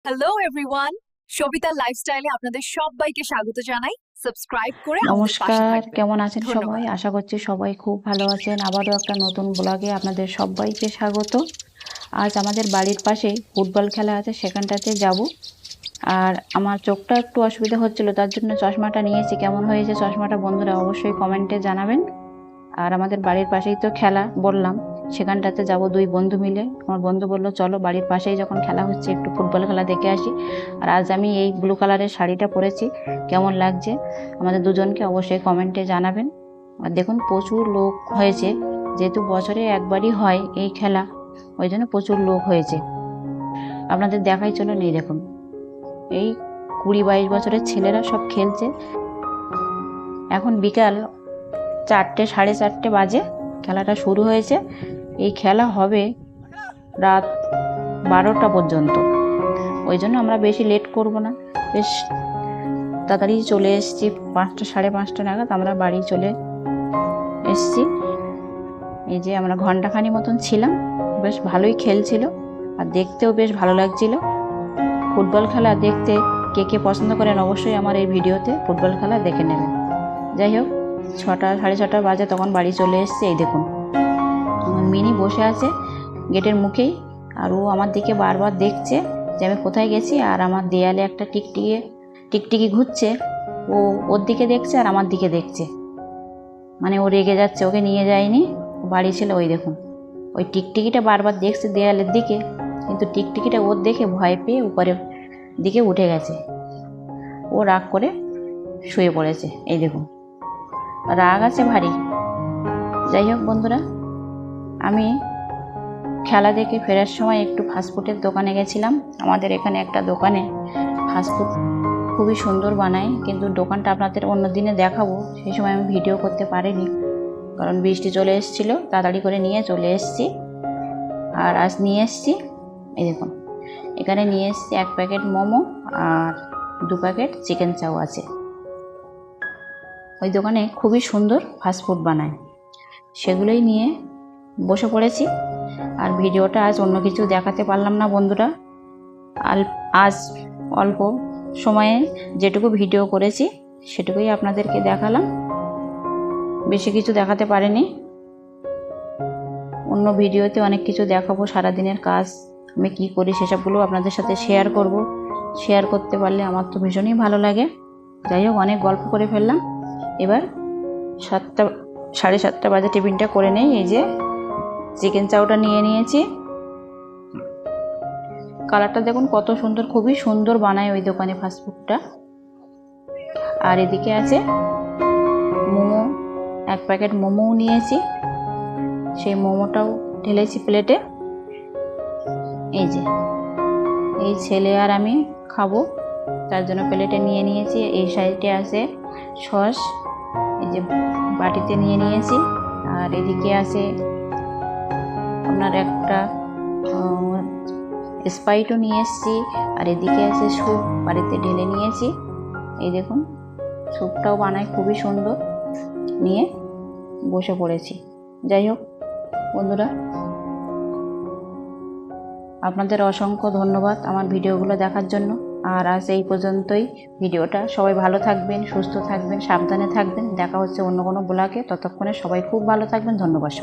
Hello everyone, Sabita লাইফস্টাইলে আপনাদের সবাইকে স্বাগত জানাই। সাবস্ক্রাইব করে আমাদের পাশে নমস্কার, থাকবেন। কেমন আছেন ধন্যবাদ। সবাই? আশা করছি সবাই খুব ভালো আছেন। আবারও একটা নতুন ব্লগে আপনাদের সবাইকে স্বাগত। আজ আমাদের বাড়ির পাশেই ফুটবল খেলা আছে, সেখানটাতে যাব। আর আমার চোখটা একটু অসুবিধা হচ্ছিল, তার জন্য চশমাটা নিয়েছি। কেমন হয়েছে চশমাটা বন্ধুরা অবশ্যই কমেন্টে জানাবেন। আর আমাদের বাড়ির পাশেই তো খেলা, বললাম সেখানটাতে যাব দুই বন্ধু মিলে। আমার বন্ধু বললো চলো বাড়ির পাশেই যখন খেলা হচ্ছে একটু ফুটবল খেলা দেখে আসি। আর আজ আমি এই ব্লু কালারের শাড়িটা পরেছি, কেমন লাগছে আমাদের দুজনকে অবশ্যই কমেন্টে জানাবেন। আর দেখুন প্রচুর লোক হয়েছে, যেহেতু বছরে একবারই হয় এই খেলা, ওই জন্য প্রচুর লোক হয়েছে। আপনাদের দেখাই চলো, নেই দেখুন এই 20-22 বছরের ছেলেরা সব খেলছে। এখন বিকাল 4টে 4:30 বাজে, খেলাটা শুরু হয়েছে। এই খেলা হবে রাত 12টা পর্যন্ত। ওই জন্য আমরা বেশি লেট করব না, বেশ তাড়াতাড়ি চলে এসেছি। 5টা 5:30 নাগাদ আমরা বাড়ি চলে এসেছি। এই যে আমরা ঘন্টাখানি মতন ছিলাম, বেশ ভালোই খেলছিল আর দেখতেও বেশ ভালো লাগছিল। ফুটবল খেলা দেখতে কে কে পছন্দ করেন অবশ্যই আমার এই ভিডিওতে ফুটবল খেলা দেখে নেবেন। যাই হোক, 6টা 6:30 বাজে তখন বাড়ি চলে এসছে। এই দেখুন আমার মিনি বসে আছে গেটের মুখেই, আর ও আমার দিকে বারবার দেখছে যে আমি কোথায় গেছি। আর আমার দেয়ালে একটা টিকটিকি ঘুরছে, ও ওর দিকে দেখছে আর আমার দিকে দেখছে, মানে ও রেগে যাচ্ছে, ওকে নিয়ে যায়নি, বাড়ি ছিল। ওই দেখুন ওই টিকটিকিটা বারবার দেখছে দেয়ালের দিকে, কিন্তু টিকটিকিটা ওর দেখে ভয় পেয়ে উপরের দিকে উঠে গেছে। ও রাগ করে শুয়ে পড়েছে। এই দেখুন রাগ আছে ভারী। যাই হোক বন্ধুরা, আমি খেলা দেখে ফেরার সময় একটু ফাস্টফুডের দোকানে গেছিলাম। আমাদের এখানে একটা দোকানে ফাস্টফুড খুবই সুন্দর বানায়, কিন্তু দোকানটা আপনাদের অন্য দিনে দেখাবো, সেই সময় আমি ভিডিও করতে পারিনি কারণ বৃষ্টি চলে এসেছিলো। তাড়াতাড়ি করে নিয়ে চলে এসেছি। আর আজ নিয়ে এসেছি, এই দেখুন এখানে নিয়ে এসেছি 1 প্যাকেট মোমো আর 2 প্যাকেট চিকেন চাও আছে। ওই দোকানে খুবই সুন্দর ফাস্টফুড বানায়, সেগুলোই নিয়ে বসে পড়েছি। আর ভিডিওটা আজ অন্য কিছু দেখাতে পারলাম না বন্ধুরা। আজ অল্প সময়ে যেটুকু ভিডিও করেছি সেটুকুই আপনাদেরকে দেখালাম, বেশি কিছু দেখাতে পারিনি। অন্য ভিডিওতে অনেক কিছু দেখাবো, সারাদিনের কাজ আমি কী করি সেসবগুলো আপনাদের সাথে শেয়ার করব। শেয়ার করতে পারলে আমার তো ভীষণই ভালো লাগে। যাই হোক, অনেক গল্প করে ফেললাম। এবার 7টা 7:30 বাজে টিফিনটা করে নেই। এই যে চিকেন চাউটা নিয়ে নিয়েছি। কালারটা দেখুন কত সুন্দর, খুবই সুন্দর বানায় ওই দোকানে ফাস্টফুডটা। আর এদিকে আছে মোমো, 1 প্যাকেট মোমোও নিয়েছি, সেই মোমোটাও ঢেলেছি প্লেটে। এই যে এই ছেলে আর আমি খাবো, তার জন্য প্লেটে নিয়ে নিয়েছি। এই সাইডে আছে সস, এই যে বাটিতে নিয়ে নিয়েছি। আর এদিকে আছে আপনার একটা স্প্রাইটও নিয়ে এসেছি। আর এদিকে আছে স্যুপ, বাড়িতে ঢেলে নিয়েছি। এই দেখুন স্যুপটাও বানায় খুবই সুন্দর, নিয়ে বসে পড়েছি। যাই হোক বন্ধুরা, আপনাদের অসংখ্য ধন্যবাদ আমার ভিডিওগুলো দেখার জন্য। আর আজ এই পর্যন্তই ভিডিওটা। সবাই ভালো থাকবেন, সুস্থ থাকবেন, সাবধানে থাকবেন। দেখা হচ্ছে অন্য কোনো ব্লগে, ততক্ষণে সবাই খুব ভালো থাকবেন। ধন্যবাদ।